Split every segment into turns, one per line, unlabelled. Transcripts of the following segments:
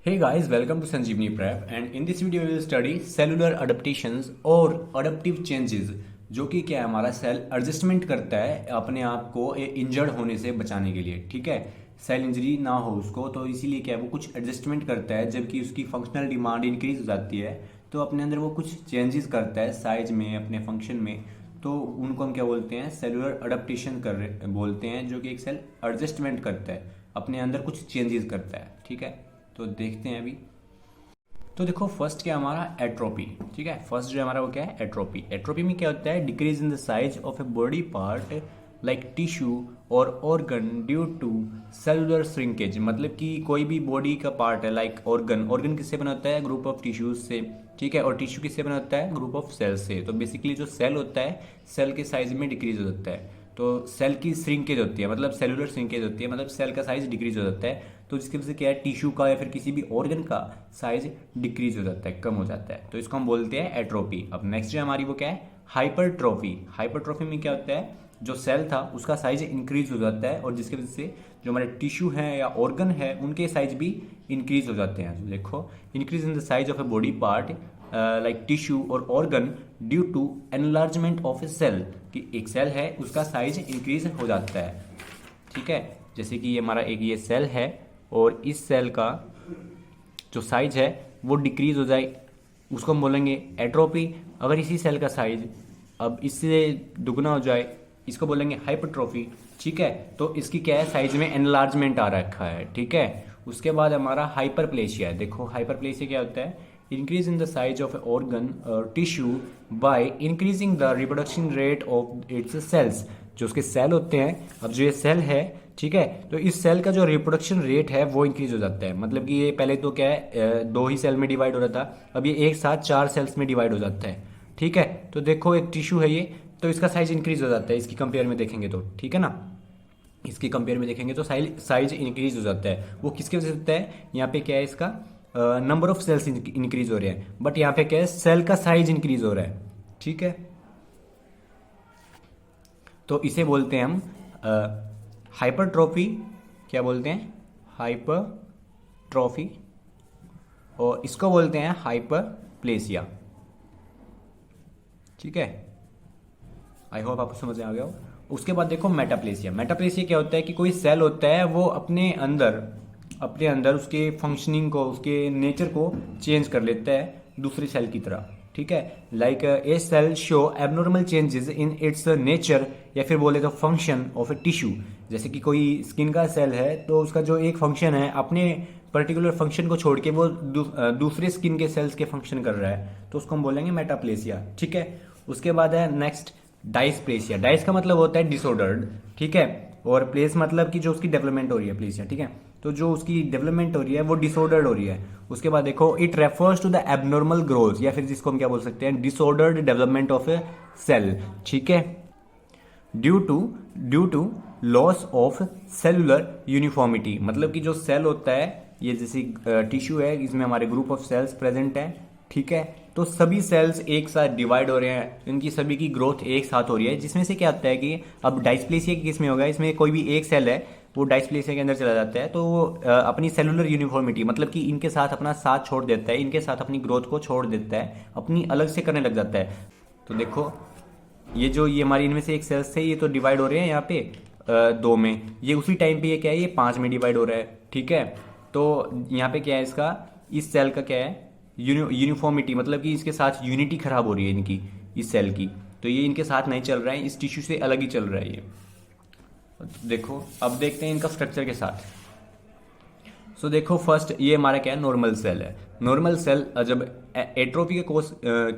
Hey guys, welcome to Sanjeevani Prep and in this video we will study cellular adaptations और adaptive changes जो कि क्या है हमारा सेल एडजस्टमेंट करता है अपने आप को इंजर्ड होने से बचाने के लिए। ठीक है, सेल इंजरी ना हो उसको, तो इसीलिए क्या है वो कुछ एडजस्टमेंट करता है। जबकि उसकी फंक्शनल डिमांड इंक्रीज हो जाती है तो अपने अंदर वो कुछ चेंजेस करता है साइज में, अपने फंक्शन में। तो उनको हम क्या बोलते हैं, सेलुलर अडेप्टेशन कर रहे बोलते हैं, जो कि एक सेल एडजस्टमेंट करता है, अपने अंदर कुछ चेंजेस करता है। ठीक है, तो देखते हैं अभी। तो देखो फर्स्ट क्या हमारा एट्रोपी। ठीक है, फर्स्ट जो हमारा वो क्या है, एट्रोपी। एट्रोपी में क्या होता है, decrease in the size of a body part like tissue और organ due to cellular shrinkage. मतलब कि कोई भी बॉडी का पार्ट है लाइक ऑर्गन, ऑर्गन किससे बना होता है, ग्रुप ऑफ टिश्यूज से। ठीक है, और टिश्यू किससे बना होता है, ग्रुप ऑफ सेल से। तो बेसिकली जो सेल होता है, सेल के साइज में डिक्रीज हो जाता है। तो सेल की श्रिंकेज होती है, मतलब सेलुलर श्रिंकेज होती है, मतलब सेल का साइज डिक्रीज हो जाता है। तो जिसकी वजह से क्या है, टिश्यू का या फिर किसी भी ऑर्गन का साइज डिक्रीज हो जाता है, कम हो जाता है। तो इसको हम बोलते हैं एट्रोपी। अब नेक्स्ट जो हमारी वो क्या है, हाइपरट्रॉफी। हाइपरट्रॉफी में क्या होता है, जो सेल था उसका साइज इंक्रीज हो जाता है और जिसकी वजह से जो हमारे टिश्यू है या ऑर्गन है उनके साइज भी इंक्रीज हो जाते हैं। तो देखो, increase in the size of a body part like tissue और organ due to enlargement of a cell, कि एक सेल है उसका साइज इंक्रीज हो जाता है। ठीक है, जैसे कि ये हमारा एक ये सेल है और इस सेल का जो साइज है वो डिक्रीज हो जाए, उसको हम बोलेंगे एट्रोपी। अगर इसी सेल का साइज अब इससे दुगना हो जाए, इसको बोलेंगे हाइपरट्रॉफी। ठीक है, तो इसकी क्या है, साइज में एनलार्जमेंट आ रखा है। ठीक है, उसके बाद हमारा हाइपरप्लेशिया है। देखो हाइपरप्लेशिया क्या होता है, increase in the size of organ और tissue by increasing the reproduction rate of its cells. जो उसके सेल होते हैं, अब जो ये सेल है, ठीक है, तो इस सेल का जो रिप्रोडक्शन रेट है वो इंक्रीज हो जाता है। मतलब कि ये पहले तो क्या है, दो ही सेल में डिवाइड हो रहा था, अब ये एक साथ 4 सेल्स में डिवाइड हो जाता है। ठीक है, तो देखो एक टिश्यू है ये, तो इसका साइज इंक्रीज हो जाता है इसकी कंपेयर में देखेंगे तो। ठीक है ना, इसकी कंपेयर में देखेंगे तो साइज इंक्रीज हो जाता है। वो किसकी वजह से होता है, यहाँ पे क्या है, इसका नंबर ऑफ सेल्स इंक्रीज हो रहे हैं, बट यहाँ पे क्या है, सेल का साइज इंक्रीज हो रहा है। ठीक है, तो इसे बोलते हैं हम हाइपरट्रॉफी। क्या बोलते हैं, हाइपरट्रॉफी। और इसको बोलते हैं हाइपरप्लेसिया। ठीक है, आई होप आपको समझ में आ गया हो। उसके बाद देखो मेटाप्लेसिया। मेटाप्लेसिया क्या होता है कि कोई सेल होता है वो अपने अंदर उसके फंक्शनिंग को, उसके नेचर को चेंज कर लेता है दूसरी सेल की तरह। ठीक है, like a cell show abnormal changes in its nature या फिर बोले तो फंक्शन ऑफ ए टिश्यू। जैसे कि कोई स्किन का सेल है तो उसका जो एक फंक्शन है, अपने पर्टिकुलर फंक्शन को छोड़ के वो दूसरे स्किन के सेल्स के फंक्शन कर रहा है, तो उसको हम बोलेंगे मेटाप्लेसिया। ठीक है, उसके बाद है नेक्स्ट डाइसप्लेसिया। डाइस का मतलब होता है डिसऑर्डर्ड। ठीक है, और प्लेस मतलब कि जो उसकी डेवलपमेंट हो रही है, प्लेसिया। ठीक है, तो जो उसकी डेवलपमेंट हो रही है वो डिसऑर्डर्ड हो रही है। उसके बाद देखो, it refers to the abnormal growth, या फिर जिसको हम क्या बोल सकते हैं, disordered development of a cell. ठीक है, due to loss of cellular uniformity. मतलब कि जो सेल होता है, ये जैसे टिश्यू है, इसमें हमारे ग्रुप ऑफ सेल्स प्रेजेंट है। ठीक है, तो सभी सेल्स एक साथ डिवाइड हो रहे हैं, इनकी सभी की ग्रोथ एक साथ हो रही है, जिसमें से क्या होता है कि अब डाइसप्लेसिया के केस में होगा, इसमें कोई भी एक सेल है वो डाइसप्लेसिया के अंदर चला जाता है, तो वो अपनी सेलुलर यूनिफॉर्मिटी, मतलब कि इनके साथ अपना साथ छोड़ देता है, इनके साथ अपनी ग्रोथ को छोड़ देता है, अपनी अलग से करने लग जाता है। तो देखो, ये हमारी इनमें से एक सेल्स थे, ये तो डिवाइड हो रहे हैं यहाँ पे 2 में, ये उसी टाइम पे ये क्या है, ये 5 में डिवाइड हो रहा है। ठीक है, तो यहाँ पे क्या है, इसका इस सेल का क्या है, यूनिफॉर्मिटी, मतलब कि इसके साथ यूनिटी खराब हो रही है इनकी, इस सेल की। तो ये इनके साथ नहीं चल रहा है, इस टिश्यू से अलग ही चल रहा है ये। देखो अब देखते हैं इनका स्ट्रक्चर के साथ। सो देखो, फर्स्ट ये हमारा क्या है, नॉर्मल सेल है। नॉर्मल सेल जब एट्रोफी के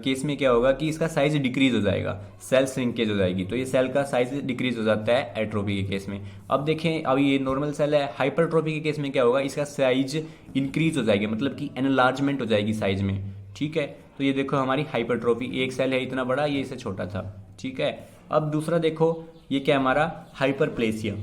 केस में क्या होगा कि इसका साइज डिक्रीज हो जाएगा, सेल श्रिंकेज हो जाएगी, तो ये सेल का साइज डिक्रीज हो जाता है एट्रोफी के केस में। अब देखें, अब ये नॉर्मल सेल है, हाइपरट्रोफी के केस में क्या होगा, इसका साइज इंक्रीज हो जाएगी, मतलब कि एनलार्जमेंट हो जाएगी साइज में। ठीक है, तो ये देखो हमारी हाइपरट्रोफी, एक सेल है इतना बड़ा, ये इससे छोटा था। ठीक है, अब दूसरा देखो, ये क्या हमारा हाइपरप्लेसिया।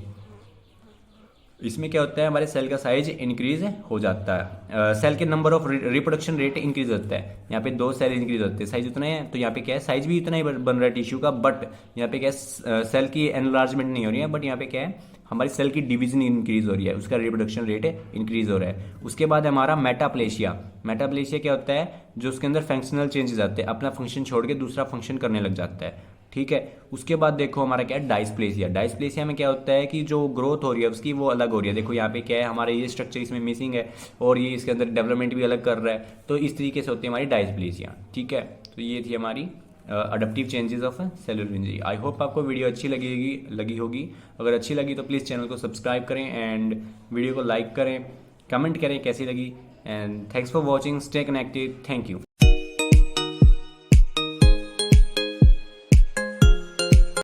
इसमें क्या होता है, हमारे सेल का साइज इंक्रीज हो जाता है, सेल के number of reproduction rate increase होता है। यहाँ पे 2 सेल इंक्रीज होते हैं, साइज उतना है, तो यहाँ पे क्या है, साइज भी इतना ही बन रहा है टिश्यू का, बट यहाँ पे क्या है, सेल की एनलार्जमेंट नहीं हो रही है, बट यहाँ पे क्या है, हमारी सेल की डिवीजन इंक्रीज हो रही है, उसका रिप्रोडक्शन रेट इंक्रीज हो रहा है। उसके बाद हमारा मेटाप्लेशिया। मेटाप्लेशिया क्या होता है, जो उसके अंदर फंक्शनल चेंजेस आते हैं, अपना फंक्शन छोड़ के दूसरा फंक्शन करने लग जाता है। ठीक है। उसके बाद देखो हमारा क्या है, डायस्प्लेसिया। डायस्प्लेसिया में क्या होता है कि जो ग्रोथ हो रही है उसकी वो अलग हो रही है। देखो यहाँ पे क्या है, हमारा ये स्ट्रक्चर इसमें मिसिंग है और ये इसके अंदर डेवलपमेंट भी अलग कर रहा है, तो इस तरीके से होती है हमारी डायस्प्लेसिया। ठीक है, तो ये थी हमारी adaptive changes of cellular injury. I hope आपको वीडियो अच्छी लगी होगी। अगर अच्छी लगी तो प्लीज़ चैनल को सब्सक्राइब करें एंड वीडियो को लाइक करें, कमेंट करें कैसी लगी, and thanks for watching, stay connected, thank you.